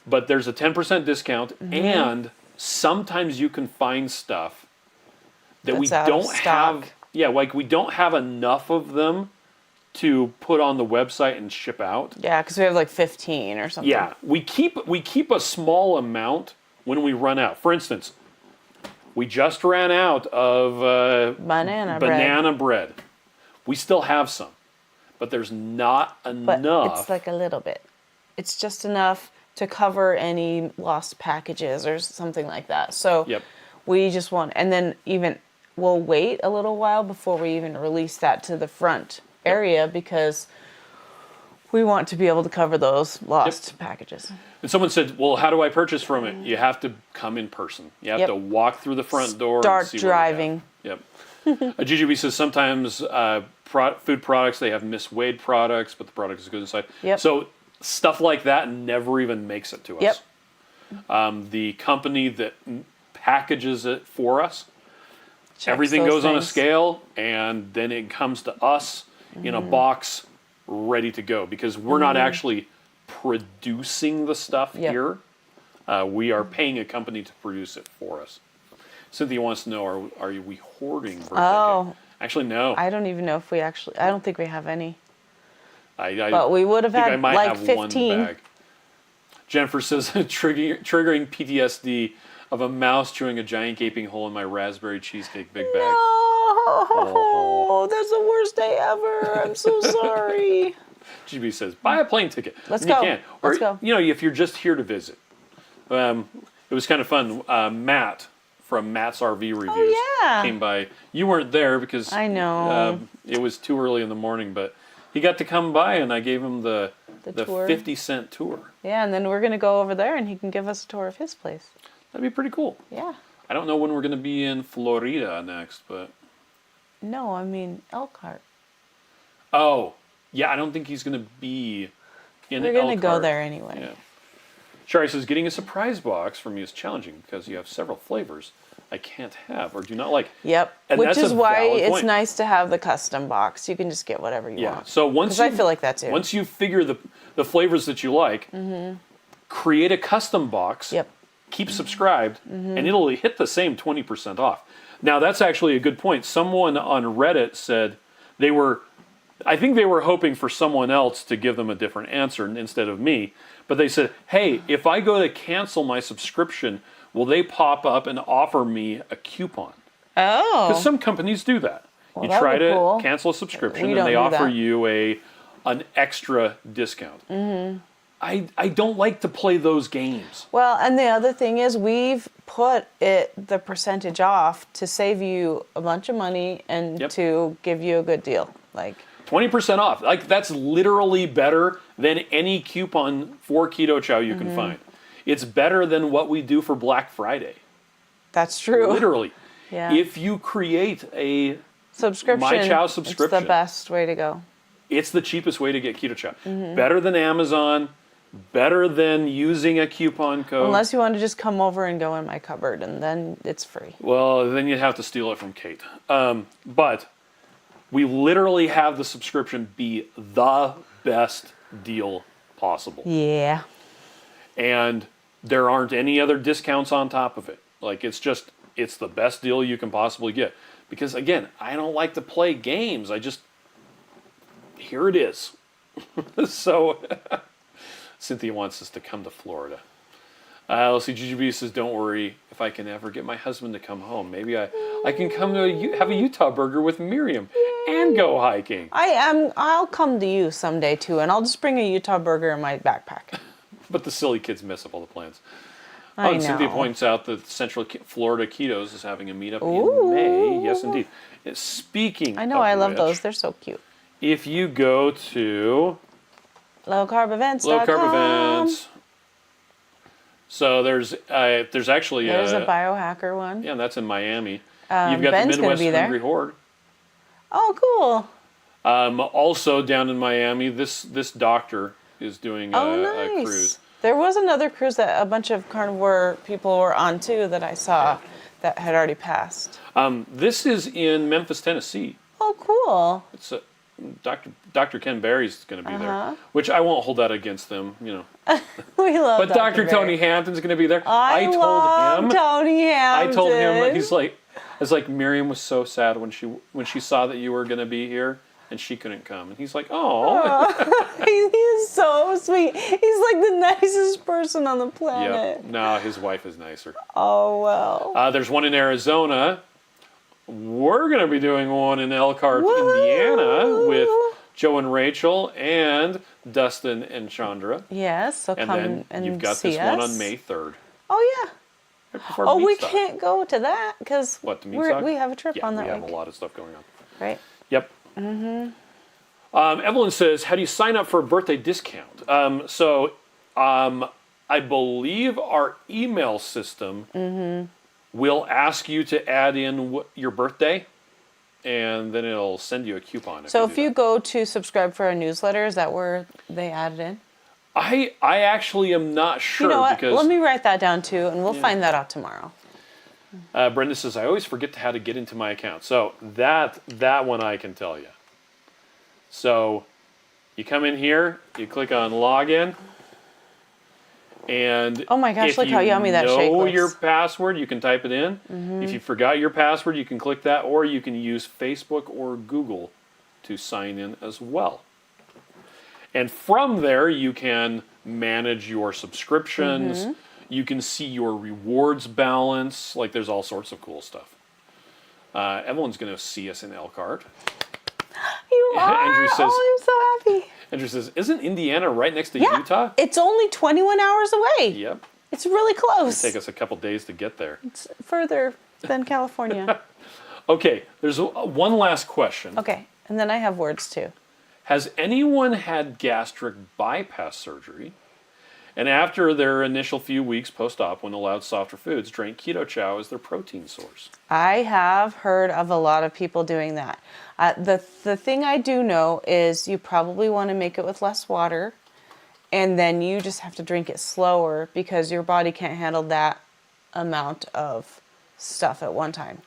S2: But there's a 10% discount, and sometimes you can find stuff that we
S1: That's out of
S2: don't
S1: stock.
S2: have. Yeah, like we don't have enough of them to put on the website and ship out.
S1: Yeah, because we have like 15 or something.
S2: Yeah, we keep a small amount when we run out. For instance, we just ran out of
S1: banana
S2: bread. We still have some, but there's not
S1: But
S2: enough.
S1: it's like a little bit. It's just enough to cover any lost packages or something like that. So we just want, and then even we'll wait a little while before we even release that to the front area because we want to be able to cover those lost packages.
S2: And someone said, well, how do I purchase from it? You have to come in person. You have to walk through the front door
S1: Start
S2: and see
S1: driving.
S2: What we have. GGB says sometimes food products, they have misweighed products, but the product is good inside. So stuff like that never even makes it to us. The company that packages it for us, everything goes on a scale, and then it comes to us in a box ready to go because we're not actually producing the stuff here. We are paying a company to produce it for us. Cynthia wants to know, are we hoarding birthday cake? Actually, no.
S1: I don't even know if I don't think we have any.
S2: But
S1: we would have had
S2: I might
S1: like
S2: have
S1: 15.
S2: one bag. Jennifer says, triggering PTSD of a mouse chewing a giant gaping hole in my raspberry cheesecake big bag.
S1: No, that's the worst day ever. I'm so sorry.
S2: GB says, buy a plane ticket.
S1: Let's go.
S2: You can. Or,
S1: Let's go.
S2: You know, if you're just here to visit. It was kind of fun. Matt from Matt's RV Reviews came by. You weren't there because
S1: I know.
S2: It was too early in the morning, but he got to come by and I gave him the
S1: tour.
S2: 50-cent tour.
S1: Yeah, and then we're going to go over there and he can give us a tour of his place.
S2: That'd be pretty cool.
S1: Yeah.
S2: I don't know when we're going to be in Florida next, but...
S1: No, I mean Elkhart.
S2: Oh, yeah, I don't think he's going to be in Elkhart.
S1: We're going to go there anyway.
S2: Yeah. Shari says, getting a surprise box from you is challenging because you have several flavors I can't have or do not like.
S1: Yep,
S2: and
S1: which is why it's
S2: point.
S1: nice to have the custom box. You can just get whatever you want.
S2: So once
S1: I feel like that too.
S2: Once you figure the flavors that you like, create a custom box.
S1: Yep.
S2: Keep subscribed, and it'll hit the same 20% off. Now, that's actually a good point. Someone on Reddit said I think they were hoping for someone else to give them a different answer instead of me. But they said, hey, if I go to cancel my subscription, will they pop up and offer me a coupon?
S1: Oh.
S2: Because some companies do that.
S1: Well,
S2: you try to
S1: cool.
S2: cancel a subscription,
S1: We
S2: and
S1: don't
S2: they
S1: do
S2: offer
S1: that.
S2: you an extra discount. I don't like to play those games.
S1: Well, and the other thing is we've put the percentage off to save you a bunch of money and to give you a good deal. Like
S2: 20% off. Like that's literally better than any coupon for Keto Chow you can find. It's better than what we do for Black Friday.
S1: That's true.
S2: Literally.
S1: Yeah.
S2: If you create a
S1: subscription,
S2: My Chow subscription,
S1: it's the best way to go.
S2: It's the cheapest way to get Keto Chow. Better than Amazon. Better than using a coupon code.
S1: Unless you want to just come over and go in my cupboard, and then it's free.
S2: Well, then you'd have to steal it from Kate. But we literally have the subscription be the best deal possible.
S1: Yeah.
S2: And there aren't any other discounts on top of it. Like, it's the best deal you can possibly get. Because, again, I don't like to play games. Here it is. So... Cynthia wants us to come to Florida. Let's see, GGB says, don't worry, if I can ever get my husband to come home, maybe I can come to have a Utah burger with Miriam and go hiking.
S1: I'll come to you someday too, and I'll just bring a Utah burger in my backpack.
S2: But the silly kids mess up all the plans.
S1: I
S2: And
S1: know.
S2: Cynthia points out that Central Florida Ketos is having a meetup in May. Yes, indeed. Speaking
S1: I know,
S2: of
S1: I love
S2: which,
S1: those. They're so cute.
S2: If you go to...
S1: Lowcarbevents.com.
S2: Low Carb Events. So there's actually
S1: There's a biohacker one.
S2: Yeah, that's in Miami. You've got
S1: Ben's
S2: the
S1: gonna
S2: Midwest
S1: be there.
S2: Hungry Horde.
S1: Oh, cool.
S2: Also down in Miami, this doctor is doing a cruise.
S1: There was another cruise that a bunch of carnivore people were on too that I saw that had already passed?
S2: This is in Memphis, Tennessee.
S1: Oh, cool.
S2: It's Dr. Ken Berry's going to be there, which I won't hold that against them,
S1: We love
S2: But Dr. Tony Hampton's going to be there.
S1: I love Tony Hampton.
S2: I told him, I was like, Miriam was so sad when she saw that you were going to be here and she couldn't come. And he's like, oh.
S1: He is so sweet. He's like the nicest person on the planet.
S2: Yep. No, his wife is nicer.
S1: Oh, well.
S2: There's one in Arizona. We're going to be doing one in Elkhart, Indiana with Joe and Rachel and Dustin and Chandra.
S1: Yes, so
S2: and
S1: come
S2: then
S1: and
S2: you've got
S1: see
S2: this
S1: us.
S2: one on May 3rd.
S1: Oh, yeah.
S2: Right before
S1: Oh,
S2: Meat
S1: we
S2: Stock.
S1: can't go to that because we have a trip on that
S2: we
S1: week.
S2: have a lot of stuff going on.
S1: Right?
S2: Yep. Mm-hmm. Evelyn says, how do you sign up for a birthday discount? I believe our email system will ask you to add in your birthday, and then it'll send you a coupon.
S1: So if you go to subscribe for our newsletter, is that where they added in?
S2: I actually am not sure.
S1: You know what?
S2: Because
S1: Let me write that down too, and we'll find that out tomorrow.
S2: Brenda says, I always forget how to get into my account. So that one I can tell you. So you come in here, you click on login, and
S1: oh my gosh, look how yummy that shake
S2: if you know
S1: looks.
S2: your password, you can type it in. If you forgot your password, you can click that, or you can use Facebook or Google to sign in as well. And from there, you can manage your subscriptions. You can see your rewards balance. Like, there's all sorts of cool stuff. Evelyn's going to see us in Elkhart.
S1: You are?
S2: Andrew says,
S1: I'm so happy.
S2: Andrew says, isn't Indiana right next to Utah?
S1: It's only 21 hours away.
S2: Yep.
S1: It's really close.
S2: It'll take us a couple days to get there.
S1: It's further than California.
S2: Okay, there's one last question.
S1: Okay, and then I have words too.
S2: Has anyone had gastric bypass surgery and after their initial few weeks post-op, when allowed softer foods, drank Keto Chow as their protein source?
S1: I have heard of a lot of people doing that. The thing I do know is you probably want to make it with less water, and then you just have to drink it slower because your body can't handle that amount of stuff at one time.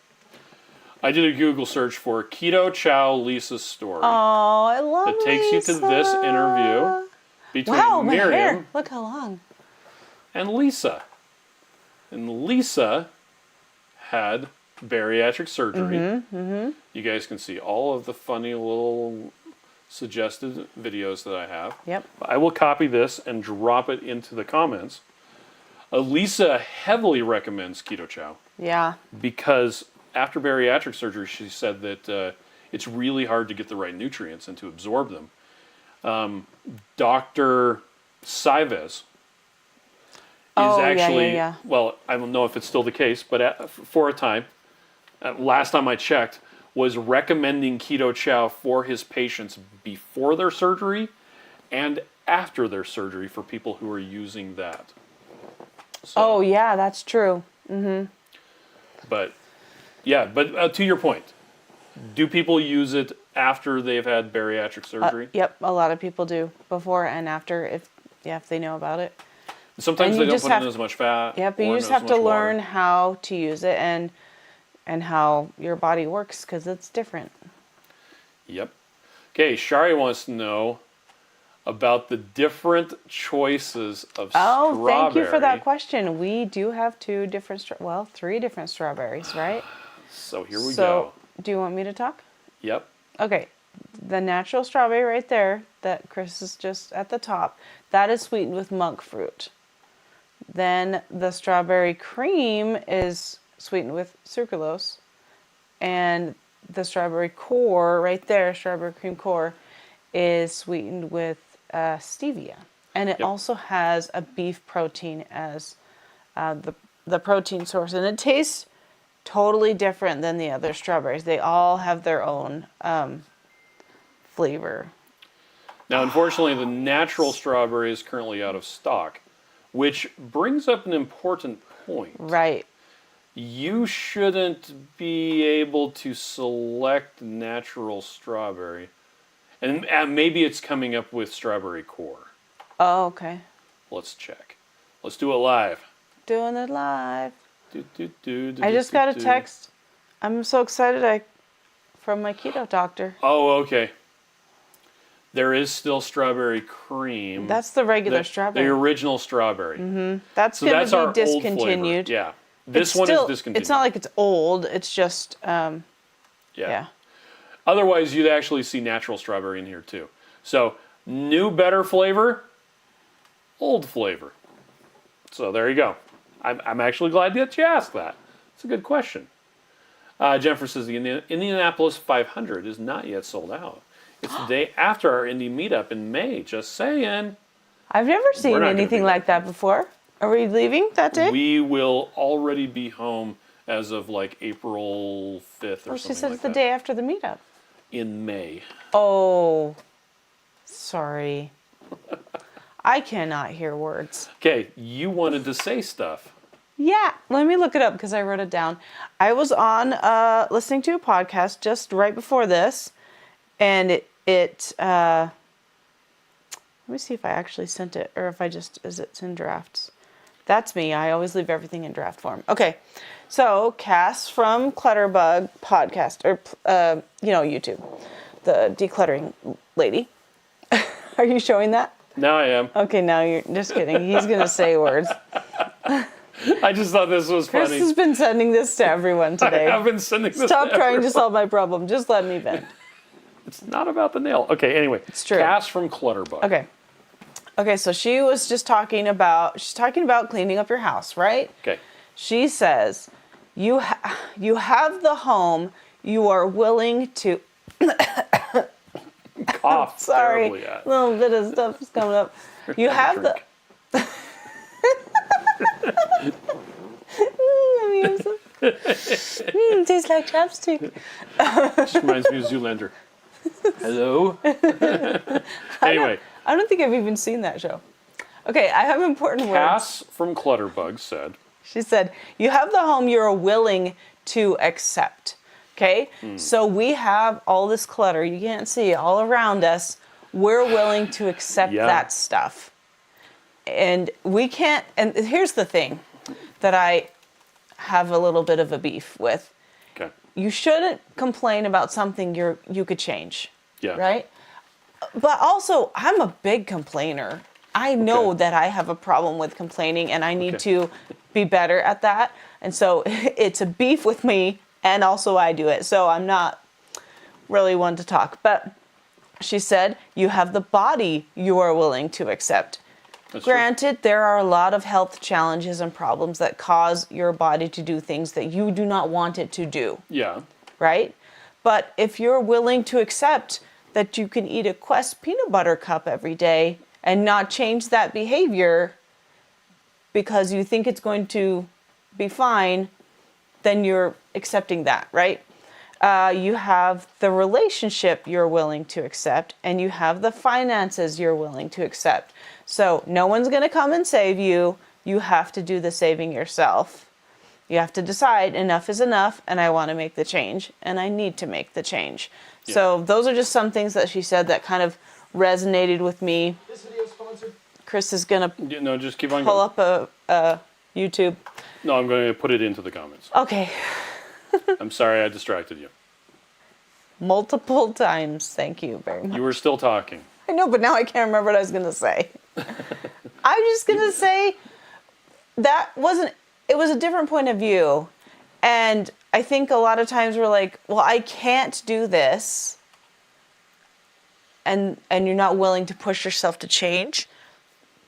S2: I did a Google search for Keto Chow Lisa's story.
S1: Oh, I love
S2: That takes you to this interview between
S1: wow, my
S2: Miriam
S1: hair. Look how long.
S2: and Lisa. And Lisa had bariatric surgery. You guys can see all of the funny little suggested videos that I have.
S1: Yep.
S2: I will copy this and drop it into the comments. Lisa heavily recommends Keto Chow
S1: Yeah.
S2: because after bariatric surgery, she said that it's really hard to get the right nutrients and to absorb them. Dr. Saives is actually, well, I don't know if it's still the case, but for a time, last time I checked, was recommending Keto Chow for his patients before their surgery and after their surgery for people who are using that. So,
S1: Oh, yeah, that's true.
S2: But, yeah, but to your point, do people use it after they've had bariatric surgery?
S1: Yep, a lot of people do, before and after, if they know about it.
S2: Sometimes
S1: and
S2: they
S1: you
S2: don't
S1: just
S2: put
S1: have-
S2: in as much fat.
S1: Yep, but
S2: or
S1: you
S2: in
S1: just
S2: as
S1: have to
S2: much water.
S1: learn how to use it and how your body works, because it's different.
S2: Yep. Okay, Shari wants to know about the different choices of
S1: Oh,
S2: strawberry.
S1: thank you for that question. We do have three different strawberries, right?
S2: So here we
S1: So,
S2: go.
S1: do you want me to talk?
S2: Yep.
S1: Okay, the natural strawberry right there that Chris is just at the top, that is sweetened with monk fruit. Then the strawberry cream is sweetened with sucralose, and the strawberry core right there, strawberry cream core, is sweetened with stevia, and it
S2: Yep.
S1: also has a beef protein as the protein source, and it tastes totally different than the other strawberries. They all have their own flavor.
S2: Now, unfortunately, the natural strawberry is currently out of stock, which brings up an important point.
S1: Right.
S2: You shouldn't be able to select natural strawberry. And maybe it's coming up with strawberry core.
S1: Oh, okay.
S2: Let's check. Let's do it live.
S1: Doing it live. I just got a text. I'm so excited from my keto doctor.
S2: Oh, okay. There is still strawberry cream.
S1: That's the regular strawberry.
S2: The original strawberry.
S1: Mm-hmm. That's going to be discontinued.
S2: Yeah. This one is discontinued.
S1: It's not like it's old. It's just, yeah.
S2: Otherwise, you'd actually see natural strawberry in here too. So, new, better flavor, old flavor. So there you go. I'm actually glad that you asked that. It's a good question. Jennifer says the Indianapolis 500 is not yet sold out. It's the day after our Indy meetup in May. Just saying.
S1: I've never seen anything like that before. Are we leaving that day?
S2: We will already be home as of like April 5th or something like that.
S1: She said it's the day after the meetup.
S2: In May.
S1: Oh, sorry. I cannot hear words.
S2: Okay, you wanted to say stuff.
S1: Yeah, let me look it up because I wrote it down. I was on listening to a podcast just right before this, and let me see if I actually sent it or if it's in drafts. That's me. I always leave everything in draft form. Okay, so Cass from Clutterbug podcast, or YouTube, the decluttering lady. Are you showing that?
S2: Now I am.
S1: Okay, now you're just kidding. He's gonna say words.
S2: I just thought this was funny.
S1: Chris has been sending this to everyone today.
S2: I've been sending this
S1: Stop
S2: to
S1: trying
S2: everyone.
S1: to solve my problem. Just let me vent.
S2: It's not about the nail. Okay, anyway.
S1: It's true.
S2: Cass from Clutterbug.
S1: Okay, so she was just talking about cleaning up your house, right?
S2: Okay.
S1: She says, you have the home you are willing to...
S2: Cough
S1: Sorry,
S2: terribly at.
S1: a little bit of stuff is coming up. You have the... Tastes like chapstick.
S2: Just reminds me of Zoolander. Hello? Anyway.
S1: I don't think I've even seen that show. Okay, I have important words.
S2: Cass from Clutterbug said.
S1: She said, you have the home you're willing to accept. Okay? So we have all this clutter. You can't see all around us. We're willing to accept that stuff. And we can't, and here's the thing that I have a little bit of a beef with.
S2: Okay.
S1: You shouldn't complain about something you could change.
S2: Yeah.
S1: Right? But also, I'm a big complainer. I know that I have a problem with complaining and I need to be better at that. And so it's a beef with me and also I do it. So I'm not really one to talk. But she said, you have the body you are willing to accept.
S2: That's
S1: Granted, there are a lot of health challenges and problems that cause your body to do things that you do not want it to do.
S2: Yeah.
S1: Right? But if you're willing to accept that you can eat a Quest peanut butter cup every day and not change that behavior because you think it's going to be fine, then you're accepting that, right? You have the relationship you're willing to accept, and you have the finances you're willing to accept. So no one's going to come and save you. You have to do the saving yourself. You have to decide enough is enough, and I want to make the change, and I need to make the change. Yeah. So those are just some things that she said that kind of resonated with me.
S3: This video is sponsored.
S1: Chris is going to
S2: No, just keep on
S1: pull
S2: going.
S1: up a YouTube.
S2: No, I'm going to put it into the comments.
S1: Okay.
S2: I'm sorry I distracted you.
S1: Multiple times. Thank you very much.
S2: You were still talking.
S1: I know, but now I can't remember what I was going to say. I'm just going to say it was a different point of view. And I think a lot of times we're like, well, I can't do this. And you're not willing to push yourself to change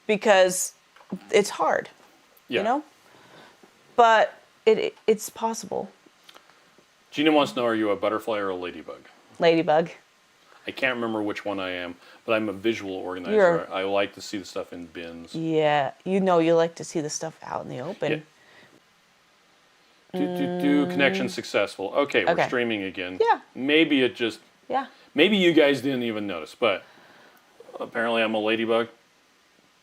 S1: because it's hard, you know? But it's possible.
S2: Gina wants to know, are you a butterfly or a ladybug?
S1: Ladybug.
S2: I can't remember which one I am, but I'm a visual organizer. I like to see the stuff in bins.
S1: Yeah, you like to see the stuff out in the open.
S2: Yeah. Connection successful. Okay, we're streaming again.
S1: Yeah.
S2: Maybe it just...
S1: Yeah.
S2: Maybe you guys didn't even notice, but apparently I'm a ladybug.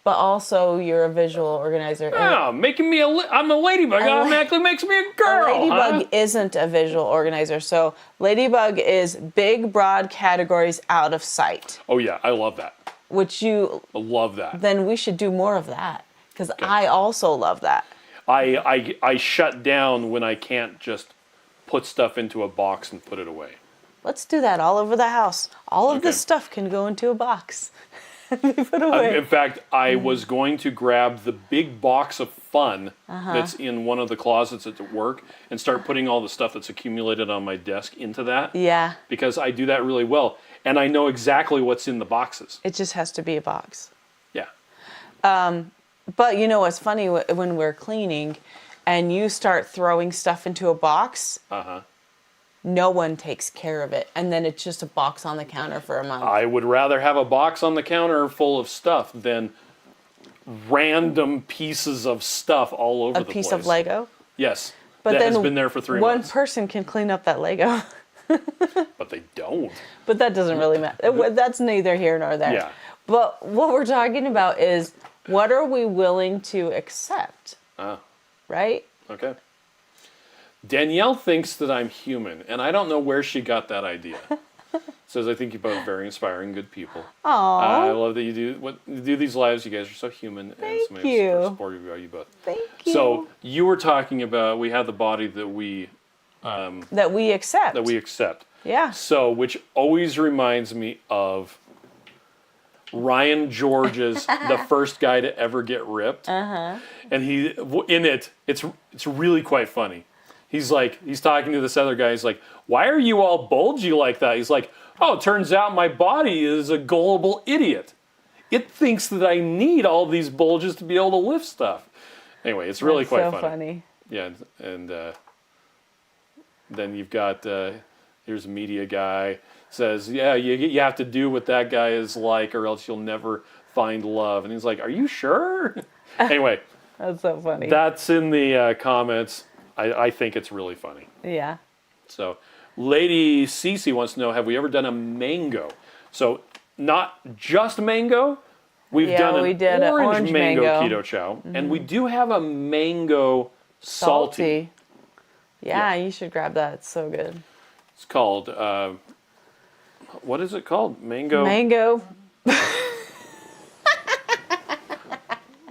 S1: But also you're a visual organizer.
S2: Oh, I'm a ladybug. It automatically makes me a girl.
S1: A ladybug isn't a visual organizer. So ladybug is big, broad categories out of sight.
S2: Oh yeah, I love that.
S1: I
S2: love that.
S1: Then we should do more of that because I also love that.
S2: I shut down when I can't just put stuff into a box and put it away.
S1: Let's do that all over the house. All of this stuff can go into a box. Be put away.
S2: In fact, I was going to grab the big box of fun that's in one of the closets at work and start putting all the stuff that's accumulated on my desk into that.
S1: Yeah.
S2: Because I do that really well. And I know exactly what's in the boxes.
S1: It just has to be a box.
S2: Yeah.
S1: But you know what's funny, when we're cleaning and you start throwing stuff into a box, no one takes care of it. And then it's just a box on the counter for a month.
S2: I would rather have a box on the counter full of stuff than random pieces of stuff all over the place.
S1: A piece of Lego?
S2: Yes.
S1: But
S2: that
S1: then
S2: has been there for 3 months.
S1: One person can clean up that Lego.
S2: But they don't.
S1: But that doesn't really matter. That's neither here nor there.
S2: Yeah.
S1: But what we're talking about is, what are we willing to accept? Right?
S2: Okay. Danielle thinks that I'm human, and I don't know where she got that idea. Says, I think you're both very inspiring, good people.
S1: Aww.
S2: I love that you do these lives. You guys are so human.
S1: Thank
S2: and so
S1: you.
S2: supportive of you both.
S1: Thank you.
S2: So you were talking about we have the body that we
S1: accept.
S2: That we accept.
S1: Yeah.
S2: So, which always reminds me of Ryan George's The First Guy to Ever Get Ripped. And it's really quite funny. He's talking to this other guy. He's like, why are you all bulgy like that? He's like, oh, it turns out my body is a gullible idiot. It thinks that I need all these bulges to be able to lift stuff. Anyway, it's really quite funny. Yeah, and then you've got, here's a media guy, says, yeah, you have to do what that guy is like or else you'll never find love. And he's like, are you sure? Anyway.
S1: That's so funny.
S2: That's in the comments. I think it's really funny.
S1: Yeah.
S2: So, Lady Cece wants to know, have we ever done a mango? So, not just mango. We've done an orange mango keto chow. And we do have a mango salty.
S1: Yeah, you should grab that. It's so good.
S2: It's called, what is it called? Mango.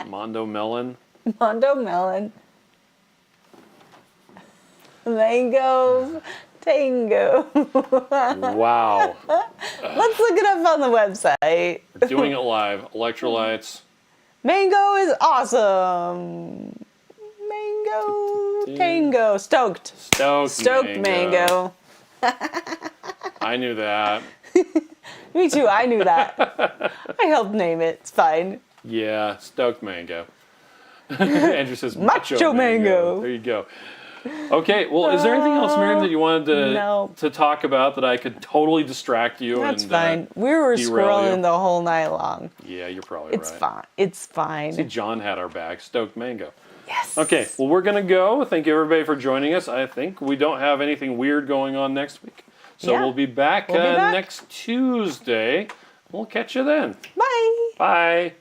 S2: Mondo melon.
S1: Mondo melon. Mango tango.
S2: Wow.
S1: Let's look it up on the website.
S2: We're doing it live. Electrolytes.
S1: Mango is awesome. Mango tango. Stoked mango.
S2: I knew that.
S1: Me too, I knew that. I helped name it. It's fine.
S2: Yeah, stoked mango. Andrew says
S1: macho mango.
S2: There you go. Okay, well, is there anything else, Miriam, that you wanted to talk about that I could totally distract you?
S1: That's fine. We were scrolling the whole night long.
S2: Yeah, you're probably right.
S1: It's fine.
S2: See, John had our back. Stoked mango.
S1: Yes.
S2: Okay, well, we're going to go. Thank you, everybody, for joining us. I think we don't have anything weird going on next week. So we'll be back next Tuesday. We'll catch you then.
S1: Bye.
S2: Bye.